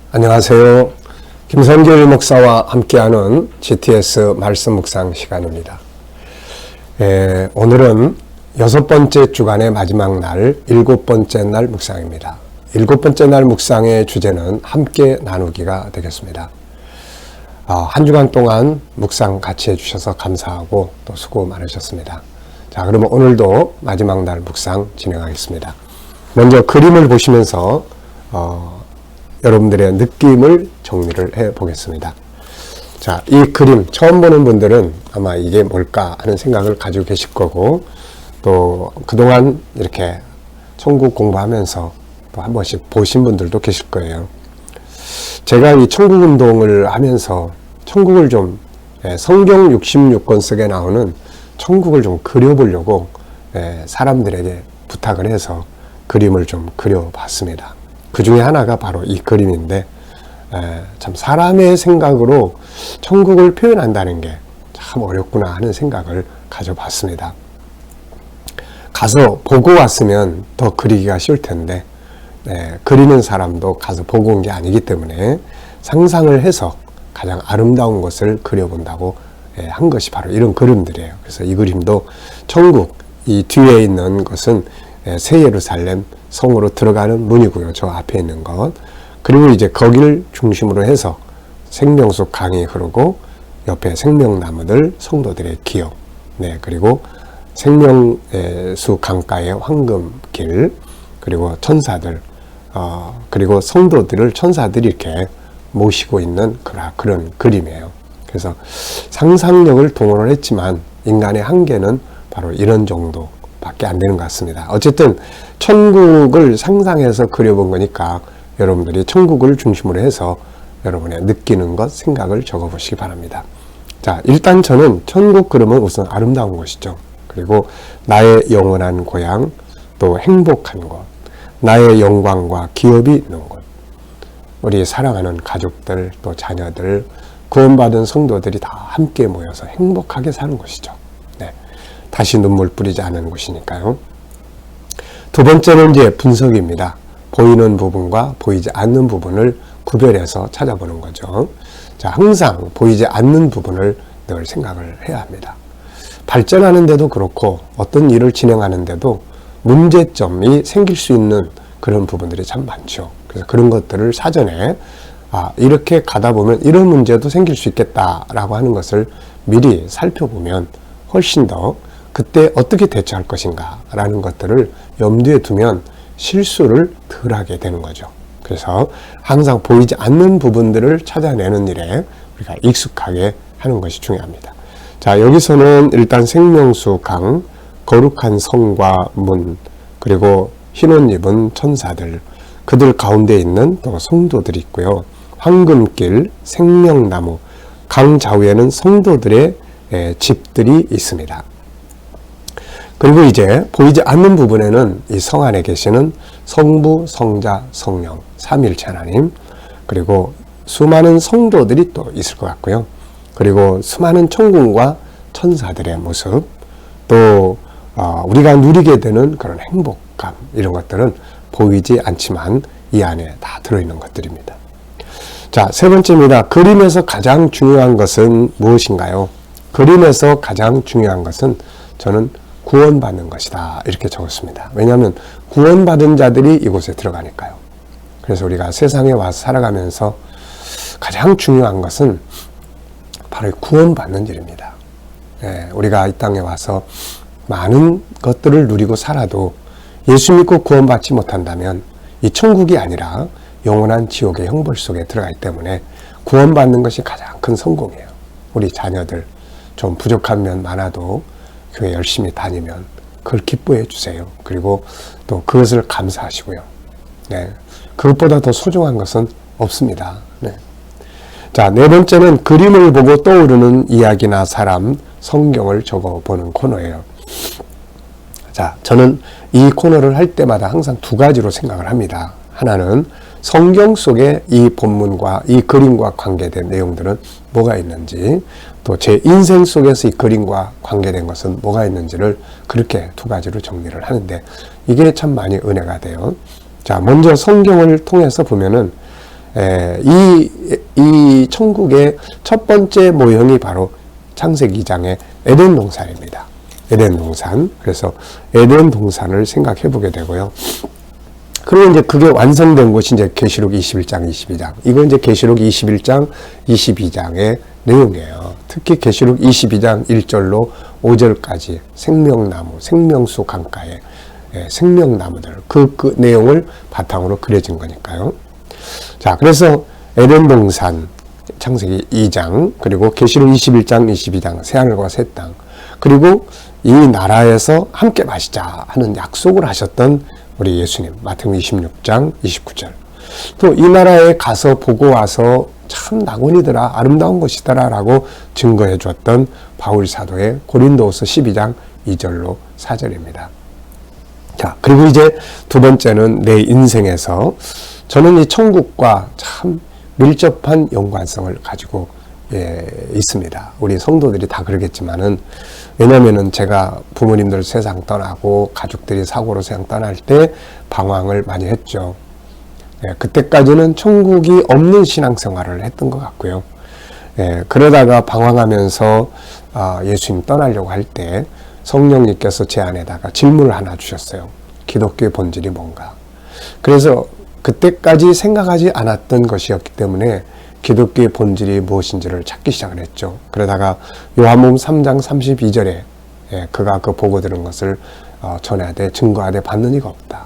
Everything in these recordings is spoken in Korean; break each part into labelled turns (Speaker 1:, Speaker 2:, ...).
Speaker 1: 안녕하세요. 김성길 목사와 함께하는 GTS 말씀 묵상 시간입니다. 오늘은 6번째 주간의 마지막 날, 7번째 날 묵상입니다. 7번째 날 묵상의 주제는 함께 나누기가 되겠습니다. 한 주간 동안 묵상 같이 해주셔서 감사하고 또 수고 많으셨습니다. 자, 그러면 오늘도 마지막 날 묵상 진행하겠습니다. 먼저 그림을 보시면서 여러분들의 느낌을 정리를 해 보겠습니다. 자, 이 그림 처음 보는 분들은 아마 이게 뭘까 하는 생각을 가지고 계실 거고, 또 그동안 이렇게 천국 공부하면서 또 한 번씩 보신 분들도 계실 거예요. 제가 이 천국 운동을 하면서 천국을 좀 성경 66권 속에 나오는 천국을 좀 그려보려고 사람들에게 부탁을 해서 그림을 좀 그려봤습니다. 그 중에 하나가 바로 이 그림인데, 참 사람의 생각으로 천국을 표현한다는 게 참 어렵구나 하는 생각을 가져봤습니다. 가서 보고 왔으면 더 그리기가 쉬울 텐데, 그리는 사람도 가서 보고 온 게 아니기 때문에 상상을 해서 가장 아름다운 것을 그려본다고 한 것이 바로 이런 그림들이에요. 그래서 이 그림도 천국, 이 뒤에 있는 것은 새 예루살렘 성으로 들어가는 문이고요. 저 앞에 있는 것. 그리고 이제 거기를 중심으로 해서 생명수 강이 흐르고 옆에 생명나무들, 성도들의 기업. 그리고 생명수 강가의 황금길, 그리고 천사들, 그리고 성도들을 천사들이 이렇게 모시고 있는 그런 그림이에요. 그래서 상상력을 동원을 했지만 인간의 한계는 바로 이런 정도 밖에 안 되는 것 같습니다. 어쨌든 천국을 상상해서 그려본 거니까 여러분들이 천국을 중심으로 해서 여러분의 느끼는 것, 생각을 적어보시기 바랍니다. 자, 일단 저는 천국 그림은 우선 아름다운 것이죠. 그리고 나의 영원한 고향, 또 행복한 곳, 나의 영광과 기업이 있는 곳, 우리 사랑하는 가족들, 또 자녀들, 구원받은 성도들이 다 함께 모여서 행복하게 사는 곳이죠. 다시 눈물 뿌리지 않은 곳이니까요. 두 번째는 이제 분석입니다. 보이는 부분과 보이지 않는 부분을 구별해서 찾아보는 거죠. 자, 항상 보이지 않는 부분을 늘 생각을 해야 합니다. 발전하는데도 그렇고 어떤 일을 진행하는데도 문제점이 생길 수 있는 그런 부분들이 참 많죠. 그래서 그런 것들을 사전에 이렇게 가다 보면 이런 문제도 생길 수 있겠다라고 하는 것을 미리 살펴보면 훨씬 더 그때 어떻게 대처할 것인가 라는 것들을 염두에 두면 실수를 덜 하게 되는 거죠. 그래서 항상 보이지 않는 부분들을 찾아내는 일에 우리가 익숙하게 하는 것이 중요합니다. 자, 여기서는 일단 생명수 강, 거룩한 성과 문, 그리고 흰옷 입은 천사들, 그들 가운데 있는 또 성도들이 있고요. 황금길, 생명나무, 강 좌우에는 성도들의 집들이 있습니다. 그리고 이제 보이지 않는 부분에는 이 성 안에 계시는 성부, 성자, 성령, 삼위일체 하나님, 그리고 수많은 성도들이 또 있을 것 같고요. 그리고 수많은 천군과 천사들의 모습, 또 우리가 누리게 되는 그런 행복감, 이런 것들은 보이지 않지만 이 안에 다 들어있는 것들입니다. 자, 세 번째입니다. 그림에서 가장 중요한 것은 무엇인가요? 그림에서 가장 중요한 것은 저는 구원받는 것이다, 이렇게 적었습니다. 왜냐하면 구원받은 자들이 이곳에 들어가니까요. 그래서 우리가 세상에 와서 살아가면서 가장 중요한 것은 바로 구원받는 일입니다. 우리가 이 땅에 와서 많은 것들을 누리고 살아도 예수 믿고 구원받지 못한다면 이 천국이 아니라 영원한 지옥의 형벌 속에 들어가기 때문에 구원받는 것이 가장 큰 성공이에요. 우리 자녀들 좀 부족한 면 많아도 교회 열심히 다니면 그걸 기뻐해 주세요. 그리고 또 그것을 감사하시고요. 그것보다 더 소중한 것은 없습니다. 자, 네 번째는 그림을 보고 떠오르는 이야기나 사람, 성경을 적어보는 코너예요. 자, 저는 이 코너를 할 때마다 항상 두 가지로 생각을 합니다. 하나는 성경 속에 이 본문과 이 그림과 관계된 내용들은 뭐가 있는지, 또 제 인생 속에서 이 그림과 관계된 것은 뭐가 있는지를 그렇게 두 가지로 정리를 하는데 이게 참 많이 은혜가 돼요. 자, 먼저 성경을 통해서 보면은 이 천국의 첫 번째 모형이 바로 창세기 2장의 에덴 동산입니다. 에덴 동산. 그래서 에덴 동산을 생각해 보게 되고요. 그리고 이제 그게 완성된 곳이 이제 계시록 21장, 22장. 이건 이제 계시록 21장, 22장의 내용이에요. 특히 계시록 22장 1절로 5절까지 생명나무, 생명수 강가에 생명나무들, 그 내용을 바탕으로 그려진 거니까요. 자, 그래서 에덴 동산, 창세기 2장, 그리고 계시록 21장, 22장, 새하늘과 새 땅, 그리고 이 나라에서 함께 마시자 하는 약속을 하셨던 우리 예수님, 마태복음 26장, 29절. 또 이 나라에 가서 보고 와서 참 낙원이더라, 아름다운 것이더라 라고 증거해 주었던 바울 사도의 고린도후서 12장 2절로 4절입니다. 자, 그리고 이제 두 번째는 내 인생에서 저는 이 천국과 참 밀접한 연관성을 가지고 있습니다. 우리 성도들이 다 그러겠지만은, 왜냐면은 제가 부모님들 세상 떠나고 가족들이 사고로 세상 떠날 때 방황을 많이 했죠. 그때까지는 천국이 없는 신앙생활을 했던 것 같고요. 그러다가 방황하면서 예수님 떠나려고 할 때 성령님께서 제 안에다가 질문을 하나 주셨어요. 기독교의 본질이 뭔가. 그래서 그때까지 생각하지 않았던 것이었기 때문에 기독교의 본질이 무엇인지를 찾기 시작을 했죠. 그러다가 요한복음 3장 32절에 그가 그 보고 들은 것을 전하되 증거하되 받는 이가 없다.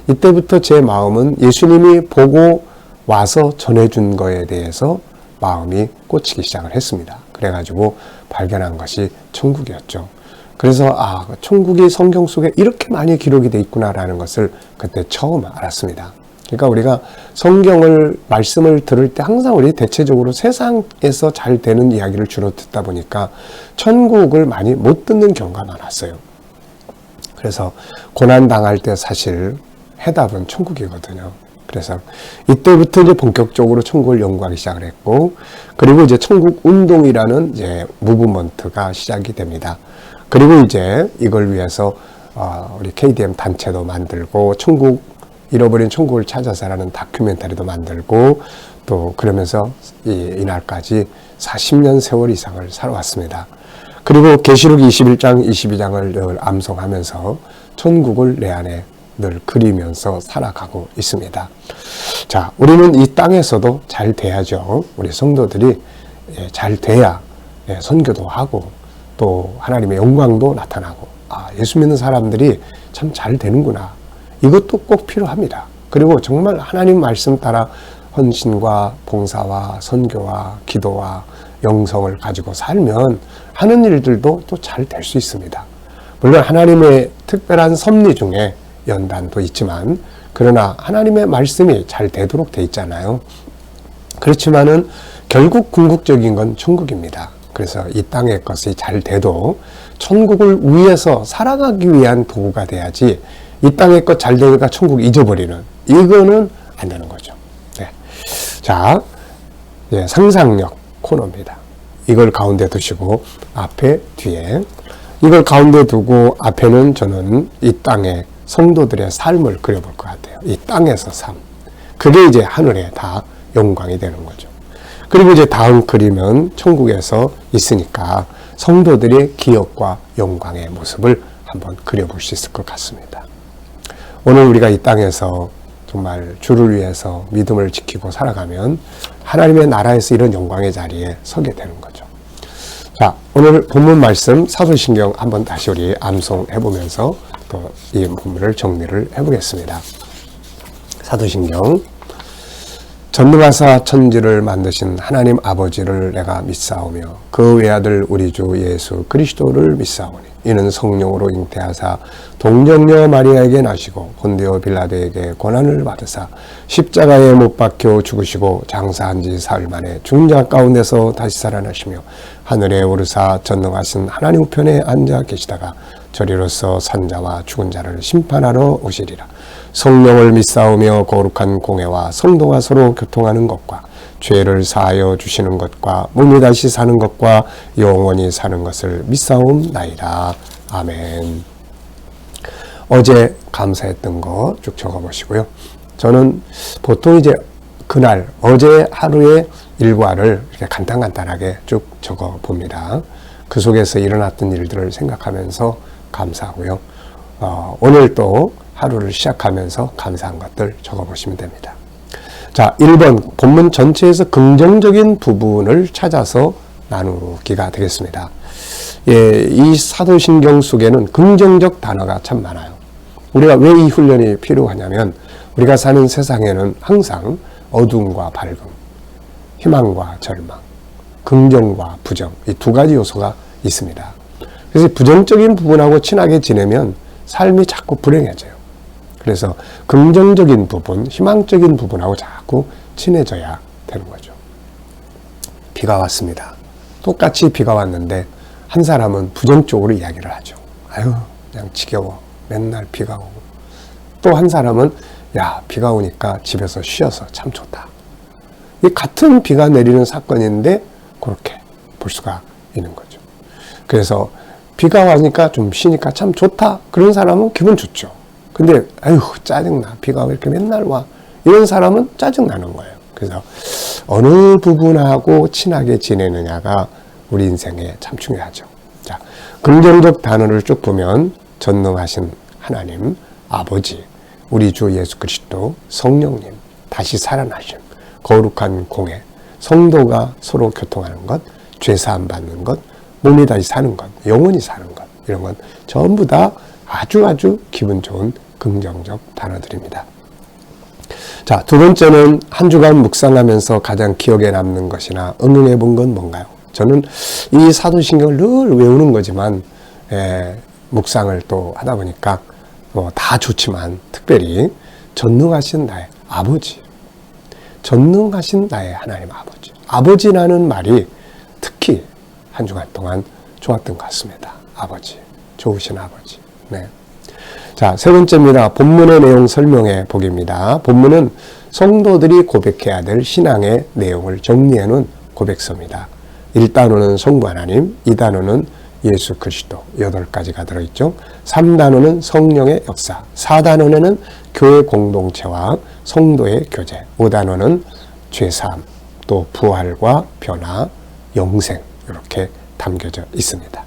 Speaker 1: 이때부터 제 마음은 예수님이 보고 와서 전해준 거에 대해서 마음이 꽂히기 시작을 했습니다. 그래가지고 발견한 것이 천국이었죠. 그래서 천국이 성경 속에 이렇게 많이 기록이 돼 있구나라는 것을 그때 처음 알았습니다. 그러니까 우리가 성경을, 말씀을 들을 때 항상 우리 대체적으로 세상에서 잘 되는 이야기를 주로 듣다 보니까 천국을 많이 못 듣는 경우가 많았어요. 그래서 고난당할 때 사실 해답은 천국이거든요. 그래서 이때부터 이제 본격적으로 천국을 연구하기 시작을 했고, 그리고 이제 천국 운동이라는 이제 무브먼트가 시작이 됩니다. 그리고 이제 이걸 위해서 우리 KDM 단체도 만들고, 잃어버린 천국을 찾아서라는 다큐멘터리도 만들고, 또 그러면서 이날까지 40년 세월 이상을 살아왔습니다. 그리고 계시록 21장, 22장을 늘 암송하면서 천국을 내 안에 늘 그리면서 살아가고 있습니다. 자, 우리는 이 땅에서도 잘 돼야죠. 우리 성도들이 잘 돼야 선교도 하고 또 하나님의 영광도 나타나고, 예수 믿는 사람들이 참 잘 되는구나. 이것도 꼭 필요합니다. 그리고 정말 하나님 말씀 따라 헌신과 봉사와 선교와 기도와 영성을 가지고 살면 하는 일들도 또 잘 될 수 있습니다. 물론 하나님의 특별한 섭리 중에 연단도 있지만, 그러나 하나님의 말씀이 잘 되도록 돼 있잖아요. 그렇지만은 결국 궁극적인 건 천국입니다. 그래서 이 땅의 것이 잘 돼도 천국을 위해서 살아가기 위한 도구가 돼야지, 이 땅의 것 잘 되니까 천국 잊어버리는, 이거는 안 되는 거죠. 네. 자, 상상력 코너입니다. 이걸 가운데 두시고 앞에 뒤에, 이걸 가운데 두고 앞에는 저는 이 땅의 성도들의 삶을 그려볼 것 같아요. 이 땅에서 삶. 그게 이제 하늘에 다 영광이 되는 거죠. 그리고 이제 다음 그림은 천국에서 있으니까 성도들의 기업과 영광의 모습을 한번 그려볼 수 있을 것 같습니다. 오늘 우리가 이 땅에서 정말 주를 위해서 믿음을 지키고 살아가면 하나님의 나라에서 이런 영광의 자리에 서게 되는 거죠. 자, 오늘 본문 말씀 사도신경 한번 다시 우리 암송해 보면서 또 이 본문을 정리를 해보겠습니다. 사도신경. 전능하사 천지를 만드신 하나님 아버지를 내가 믿사오며 그 외아들 우리 주 예수 그리스도를 믿사오니 이는 성령으로 잉태하사 동정녀 마리아에게 나시고 본디오 빌라도에게 고난을 받으사 십자가에 못 박혀 죽으시고 장사한 지 사흘 만에 죽은 자 가운데서 다시 살아나시며 하늘에 오르사 전능하신 하나님 우편에 앉아 계시다가 저리로서 산자와 죽은 자를 심판하러 오시리라. 성령을 믿사오며 거룩한 공회와 성도가 서로 교통하는 것과 죄를 사하여 주시는 것과 몸이 다시 사는 것과 영원히 사는 것을 믿사옵나이다. 아멘. 어제 감사했던 거 쭉 적어보시고요. 저는 보통 이제 그날 어제 하루의 일과를 이렇게 간단하게 쭉 적어 봅니다. 그 속에서 일어났던 일들을 생각하면서 감사하고요. 오늘 또 하루를 시작하면서 감사한 것들 적어 보시면 됩니다. 자, 1번 본문 전체에서 긍정적인 부분을 찾아서 나누기가 되겠습니다. 예, 이 사도신경 속에는 긍정적 단어가 참 많아요. 우리가 왜 이 훈련이 필요하냐면 우리가 사는 세상에는 항상 어둠과 밝음, 희망과 절망, 긍정과 부정, 이 두 가지 요소가 있습니다. 그래서 부정적인 부분하고 친하게 지내면 삶이 자꾸 불행해져요. 그래서 긍정적인 부분, 희망적인 부분하고 자꾸 친해져야 되는 거죠. 비가 왔습니다. 똑같이 비가 왔는데 한 사람은 부정적으로 이야기를 하죠. 아유, 그냥 지겨워. 맨날 비가 오고. 또 한 사람은 야, 비가 오니까 집에서 쉬어서 참 좋다. 이 같은 비가 내리는 사건인데 그렇게 볼 수가 있는 거죠. 그래서 비가 와니까 좀 쉬니까 참 좋다. 그런 사람은 기분 좋죠. 근데 아유, 짜증나. 비가 왜 이렇게 맨날 와. 이런 사람은 짜증나는 거예요. 그래서 어느 부분하고 친하게 지내느냐가 우리 인생에 참 중요하죠. 자, 긍정적 단어를 쭉 보면 전능하신 하나님, 아버지, 우리 주 예수 그리스도, 성령님, 다시 살아나심, 거룩한 공회, 성도가 서로 교통하는 것, 죄사함 받는 것, 몸이 다시 사는 것, 영원히 사는 것, 이런 건 전부 다 아주 기분 좋은 긍정적 단어들입니다. 자, 두 번째는 한 주간 묵상하면서 가장 기억에 남는 것이나 응용해 본 건 뭔가요? 저는 이 사도신경을 늘 외우는 거지만 묵상을 또 하다 보니까 다 좋지만 특별히 전능하신 나의 아버지, 전능하신 나의 하나님 아버지, 아버지라는 말이 특히 한 주간 동안 좋았던 것 같습니다. 아버지, 좋으신 아버지. 네. 자, 세 번째입니다. 본문의 내용 설명해 보기입니다. 본문은 성도들이 고백해야 될 신앙의 내용을 정리해 놓은 고백서입니다. 1단원은 성부 하나님, 2단원은 예수 그리스도 8가지가 들어있죠. 3단원은 성령의 역사, 4단원에는 교회 공동체와 성도의 교제, 5단원은 죄사함, 또 부활과 변화, 영생 이렇게 담겨져 있습니다.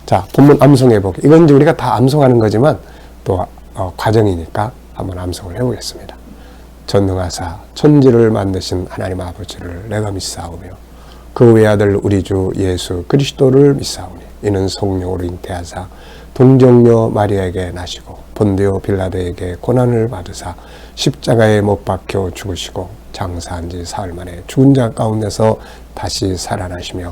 Speaker 1: 자, 본문 암송해보기. 이건 이제 우리가 다 암송하는 거지만 또 과정이니까 한번 암송을 해보겠습니다. 전능하사 천지를 만드신 하나님 아버지를 내가 믿사오며 그 외아들 우리 주 예수 그리스도를 믿사오니 이는 성령으로 잉태하사 동정녀 마리아에게 나시고 본디오 빌라도에게 고난을 받으사 십자가에 못 박혀 죽으시고 장사한 지 사흘 만에 죽은 자 가운데서 다시 살아나시며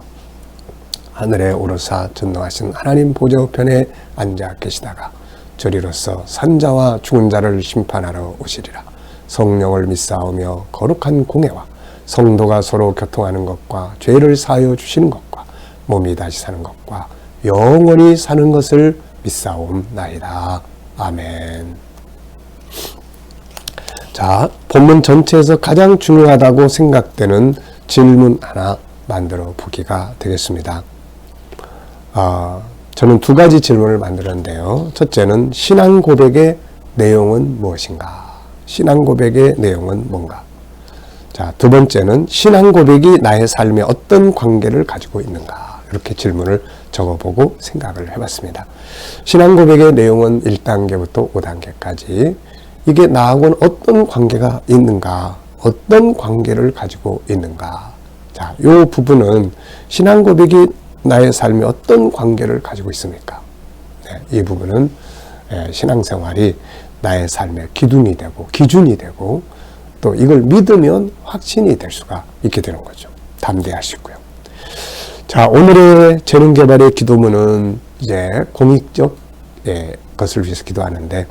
Speaker 1: 하늘에 오르사 전능하신 하나님 보좌 우편에 앉아 계시다가 저리로서 산자와 죽은 자를 심판하러 오시리라. 성령을 믿사오며 거룩한 공회와 성도가 서로 교통하는 것과 죄를 사하여 주시는 것과 몸이 다시 사는 것과 영원히 사는 것을 믿사옵나이다. 아멘. 자, 본문 전체에서 가장 중요하다고 생각되는 질문 하나 만들어 보기가 되겠습니다. 저는 두 가지 질문을 만들었는데요. 첫째는 신앙 고백의 내용은 무엇인가? 신앙 고백의 내용은 뭔가? 자, 두 번째는 신앙 고백이 나의 삶에 어떤 관계를 가지고 있는가? 이렇게 질문을 적어보고 생각을 해봤습니다. 신앙 고백의 내용은 1단계부터 5단계까지 이게 나하고는 어떤 관계가 있는가? 어떤 관계를 가지고 있는가? 자, 이 부분은 신앙 고백이 나의 삶에 어떤 관계를 가지고 있습니까? 네, 이 부분은 신앙생활이 나의 삶의 기둥이 되고 기준이 되고 또 이걸 믿으면 확신이 될 수가 있게 되는 거죠. 담대하시고요. 자, 오늘의 재능개발의 기도문은 이제 공익적 것을 위해서 기도하는데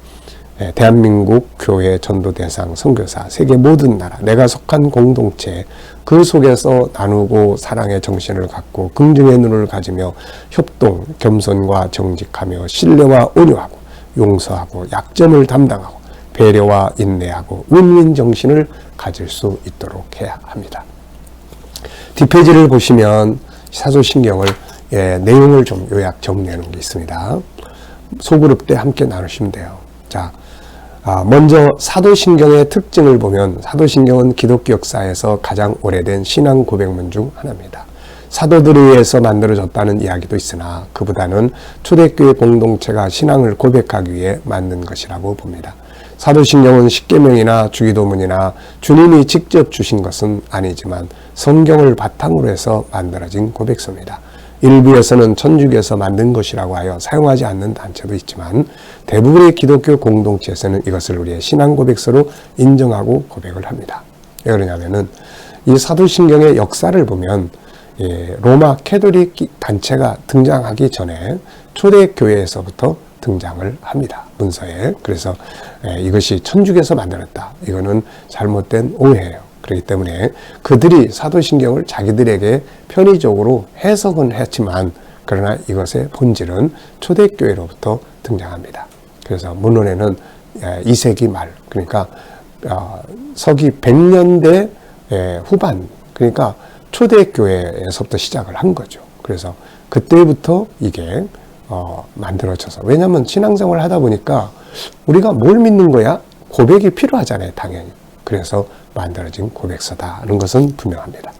Speaker 1: 대한민국 교회 전도대상 선교사 세계 모든 나라 내가 속한 공동체 그 속에서 나누고 사랑의 정신을 갖고 긍정의 눈을 가지며 협동, 겸손과 정직하며 신뢰와 온유하고 용서하고 약점을 담당하고 배려와 인내하고 윈윈 정신을 가질 수 있도록 해야 합니다. 뒷페이지를 보시면 사도신경을 내용을 좀 요약 정리하는 게 있습니다. 소그룹 때 함께 나누시면 돼요. 자, 먼저 사도신경의 특징을 보면 사도신경은 기독교 역사에서 가장 오래된 신앙 고백문 중 하나입니다. 사도들에 의해서 만들어졌다는 이야기도 있으나 그보다는 초대교회 공동체가 신앙을 고백하기 위해 만든 것이라고 봅니다. 사도신경은 십계명이나 주기도문이나 주님이 직접 주신 것은 아니지만 성경을 바탕으로 해서 만들어진 고백서입니다. 일부에서는 천주교에서 만든 것이라고 하여 사용하지 않는 단체도 있지만 대부분의 기독교 공동체에서는 이것을 우리의 신앙 고백서로 인정하고 고백을 합니다. 왜 그러냐면은 이 사도신경의 역사를 보면 로마 캐톨릭 단체가 등장하기 전에 초대교회에서부터 등장을 합니다. 문서에. 그래서 이것이 천주교에서 만들었다. 이거는 잘못된 오해예요. 그렇기 때문에 그들이 사도신경을 자기들에게 편의적으로 해석은 했지만 그러나 이것의 본질은 초대교회로부터 등장합니다. 그래서 문헌에는 2세기 말, 그러니까 서기 100년대 후반, 그러니까 초대교회에서부터 시작을 한 거죠. 그래서 그때부터 이게 만들어져서, 왜냐하면 신앙생활을 하다 보니까 우리가 뭘 믿는 거야? 고백이 필요하잖아요, 당연히. 그래서 만들어진 고백서다라는 것은 분명합니다.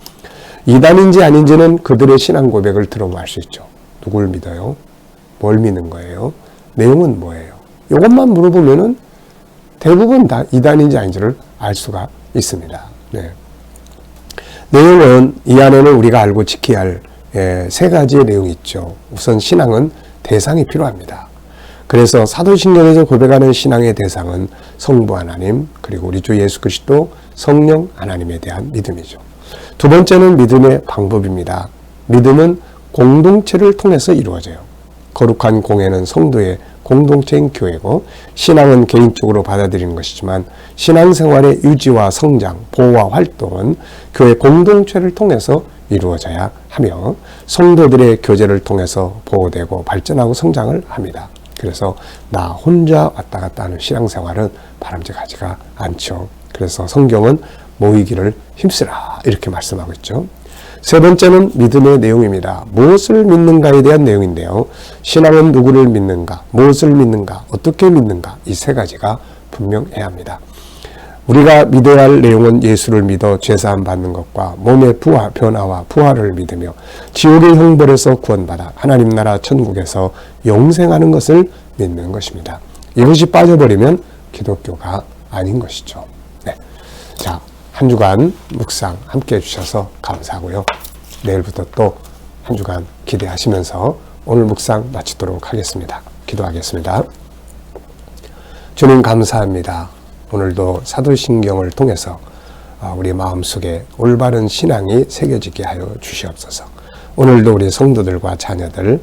Speaker 1: 이단인지 아닌지는 그들의 신앙 고백을 들어보면 알 수 있죠. 누굴 믿어요? 뭘 믿는 거예요? 내용은 뭐예요? 이것만 물어보면은 대부분 다 이단인지 아닌지를 알 수가 있습니다. 네. 내용은 이 안에는 우리가 알고 지켜야 할 세 가지의 내용이 있죠. 우선 신앙은 대상이 필요합니다. 그래서 사도신경에서 고백하는 신앙의 대상은 성부 하나님, 그리고 우리 주 예수 그리스도 성령 하나님에 대한 믿음이죠. 두 번째는 믿음의 방법입니다. 믿음은 공동체를 통해서 이루어져요. 거룩한 공예는 성도의 공동체인 교회고, 신앙은 개인적으로 받아들이는 것이지만 신앙생활의 유지와 성장, 보호와 활동은 교회 공동체를 통해서 이루어져야 하며 성도들의 교제를 통해서 보호되고 발전하고 성장을 합니다. 그래서 나 혼자 왔다 갔다 하는 신앙생활은 바람직하지가 않죠. 그래서 성경은 모이기를 힘쓰라 이렇게 말씀하고 있죠. 세 번째는 믿음의 내용입니다. 무엇을 믿는가에 대한 내용인데요. 신앙은 누구를 믿는가, 무엇을 믿는가, 어떻게 믿는가, 이 세 가지가 분명해야 합니다. 우리가 믿어야 할 내용은 예수를 믿어 죄사함 받는 것과 몸의 변화와 부활을 믿으며 지옥의 형벌에서 구원받아 하나님 나라 천국에서 영생하는 것을 믿는 것입니다. 이것이 빠져버리면 기독교가 아닌 것이죠. 네. 자, 한 주간 묵상 함께 해주셔서 감사하고요. 내일부터 또 한 주간 기대하시면서 오늘 묵상 마치도록 하겠습니다. 기도하겠습니다. 주님 감사합니다. 오늘도 사도신경을 통해서 우리 마음속에 올바른 신앙이 새겨지게 하여 주시옵소서. 오늘도 우리 성도들과 자녀들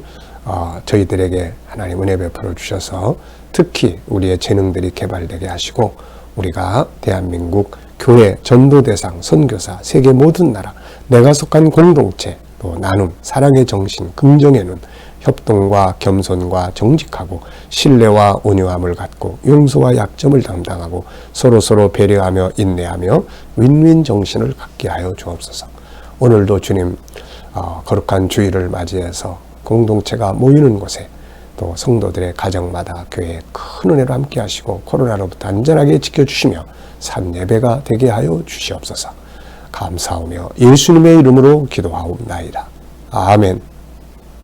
Speaker 1: 저희들에게 하나님 은혜 베풀어 주셔서 특히 우리의 재능들이 개발되게 하시고 우리가 대한민국 교회 전도대상, 선교사, 세계 모든 나라, 내가 속한 공동체, 또 나눔, 사랑의 정신, 긍정의 눈, 협동과 겸손과 정직하고 신뢰와 온유함을 갖고 용서와 약점을 담당하고 서로서로 배려하며 인내하며 윈윈 정신을 갖게 하여 주옵소서. 오늘도 주님 거룩한 주일을 맞이해서 공동체가 모이는 곳에 또 성도들의 가정마다 교회에 큰 은혜로 함께 하시고 코로나로부터 안전하게 지켜주시며 산 예배가 되게 하여 주시옵소서. 감사하며 예수님의 이름으로 기도하옵나이다. 아멘.